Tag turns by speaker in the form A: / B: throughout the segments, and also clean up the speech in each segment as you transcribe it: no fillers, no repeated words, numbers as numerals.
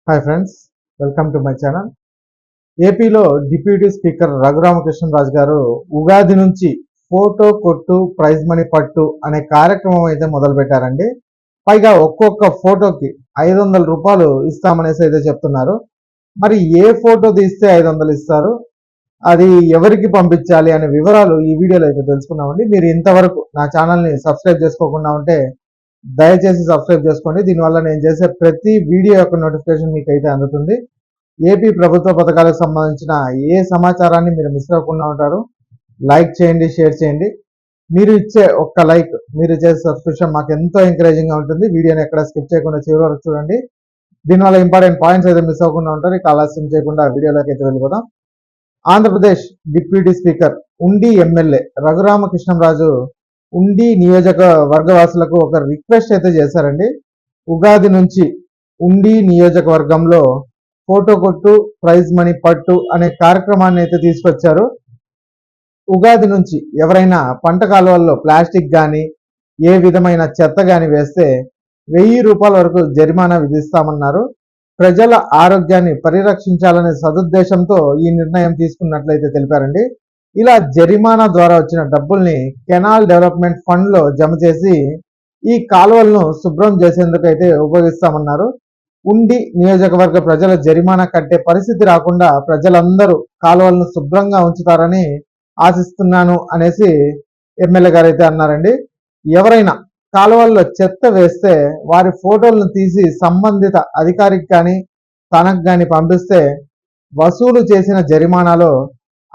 A: Hi friends, welcome to my channel. ఏపీలో deputy speaker Raghuramakrishnaraju గారు ఉగాది నుంచి ఫోటో కొట్టు ప్రైజ్ మనీ పట్టు అనే కార్యక్రమం అయితే మొదలు పెట్టారండి. పైగా ఒక్కొక్క ఫోటోకి 500 రూపాయలు ఇస్తామనేసి అయితే చెప్తున్నారు. మరి ఏ ఫోటో తీస్తే 500 ఇస్తారు, అది ఎవరికి పంపించాలి అనే వివరాలు ఈ వీడియోలో అయితే తెలుసుకున్నామండి. మీరు ఇంతవరకు నా ఛానల్ని సబ్స్క్రైబ్ చేసుకోకుండా ఉంటే దయచేసి సబ్స్క్రైబ్ చేసుకోండి. దీనివల్ల నేను చేసే ప్రతి వీడియో యొక్క నోటిఫికేషన్ మీకు అయితే అందుతుంది. ఏపీ ప్రభుత్వ పథకాలకు సంబంధించిన ఏ సమాచారాన్ని మీరు మిస్ అవ్వకుండా ఉంటారు. లైక్ చేయండి, షేర్ చేయండి. మీరు ఇచ్చే ఒక్క లైక్, మీరు చేసే సబ్స్క్రిప్షన్ మాకు ఎంతో ఎంకరేజింగ్గా ఉంటుంది. వీడియోని ఎక్కడ స్కిప్ చేయకుండా చివరి వరకు చూడండి. దీనివల్ల ఇంపార్టెంట్ పాయింట్స్ అయితే మిస్ అవ్వకుండా ఉంటారు. ఇక ఆలస్యం చేయకుండా వీడియోలోకి అయితే వెళ్ళిపోదాం. ఆంధ్రప్రదేశ్ డిప్యూటీ స్పీకర్, ఉండి ఎమ్మెల్యే రఘురామకృష్ణరాజు ఉండి నియోజకవర్గవాసులకు ఒక రిక్వెస్ట్ అయితే చేశారండి. ఉగాది నుంచి ఉండి నియోజకవర్గంలో ఫోటో కొట్టు ప్రైజ్ మనీ పట్టు అనే కార్యక్రమాన్ని అయితే తీసుకొచ్చారు. ఉగాది నుంచి ఎవరైనా పంట కాలువల్లో ప్లాస్టిక్ కానీ ఏ విధమైన చెత్త కానీ వేస్తే 1000 రూపాయల వరకు జరిమానా విధిస్తామన్నారు. ప్రజల ఆరోగ్యాన్ని పరిరక్షించాలనే సదుద్దేశంతో ఈ నిర్ణయం తీసుకున్నట్లయితే తెలిపారండి. ఇలా జరిమానా ద్వారా వచ్చిన డబ్బుల్ని కెనాల్ డెవలప్మెంట్ ఫండ్ లో జమ చేసి ఈ కాలువలను శుభ్రం చేసేందుకు అయితే ఉపయోగిస్తామన్నారు. ఉండి నియోజకవర్గ ప్రజల జరిమానా కట్టే పరిస్థితి రాకుండా ప్రజలందరూ కాలువలను శుభ్రంగా ఉంచుతారని ఆశిస్తున్నాను అనేసి ఎమ్మెల్యే గారు అయితే అన్నారండి. ఎవరైనా కాలువల్లో చెత్త వేస్తే వారి ఫోటోలను తీసి సంబంధిత అధికారికి కానీ తనకు కానీ పంపిస్తే వసూలు చేసిన జరిమానాలో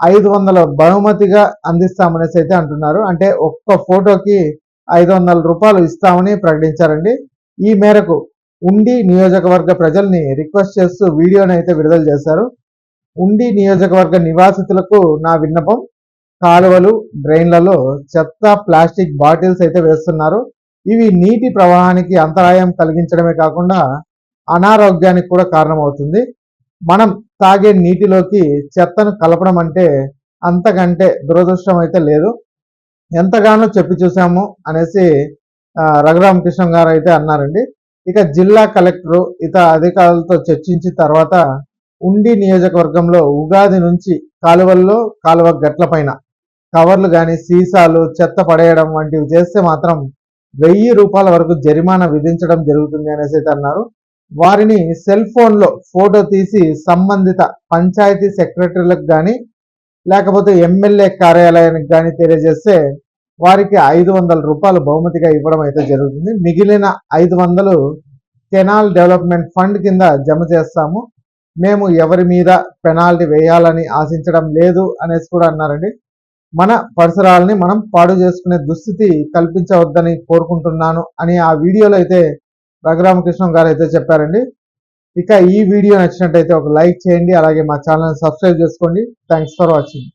A: 500 బహుమతిగా అందిస్తామనేసి అయితే అంటున్నారు. అంటే ఒక్క ఫోటోకి 500 రూపాయలు ఇస్తామని ప్రకటించారండి. ఈ మేరకు ఉండి నియోజకవర్గ ప్రజల్ని రిక్వెస్ట్ చేస్తూ వీడియోని అయితే విడుదల చేశారు. ఉండి నియోజకవర్గ నివాసితులకు నా విన్నపం, కాలువలు డ్రైన్లలో చెత్త ప్లాస్టిక్ బాటిల్స్ అయితే వేస్తున్నారు. ఇవి నీటి ప్రవాహానికి అంతరాయం కలిగించడమే కాకుండా అనారోగ్యానికి కూడా కారణమవుతుంది. మనం తాగే నీటిలోకి చెత్తను కలపడం అంటే అంతకంటే దురదృష్టం అయితే లేదు. ఎంతగానో చెప్పి చూసాము అనేసి రఘురామకృష్ణ గారు అయితే అన్నారండి. ఇక జిల్లా కలెక్టరు ఇతర అధికారులతో చర్చించిన తర్వాత ఉండి నియోజకవర్గంలో ఉగాది నుంచి కాలువల్లో కాలువ గట్ల పైన కవర్లు కానీ సీసాలు చెత్త పడేయడం వంటివి చేస్తే మాత్రం 1000 రూపాయల వరకు జరిమానా విధించడం జరుగుతుంది అనేసి అయితే అన్నారు. వారిని సెల్ ఫోన్లో ఫోటో తీసి సంబంధిత పంచాయతీ సెక్రటరీలకు కానీ లేకపోతే ఎమ్మెల్యే కార్యాలయానికి కానీ తెలియజేస్తే వారికి 500 రూపాయలు బహుమతిగా ఇవ్వడం అయితే జరుగుతుంది. మిగిలిన 500 కెనాల్ డెవలప్మెంట్ ఫండ్ కింద జమ చేస్తాము. మేము ఎవరి మీద పెనాల్టీ వేయాలని ఆశించడం లేదు అనేసి కూడా అన్నారండి. మన పరిసరాలని మనం పాడు చేసుకునే దుస్థితి కల్పించవద్దని కోరుకుంటున్నాను అని ఆ వీడియోలో అయితే రఘురామకృష్ణ గారు అయితే చెప్పారండి. ఇక ఈ వీడియో నచ్చినట్టయితే ఒక లైక్ చేయండి, అలాగే మా ఛానల్ని సబ్స్క్రైబ్ చేసుకోండి. Thanks for watching.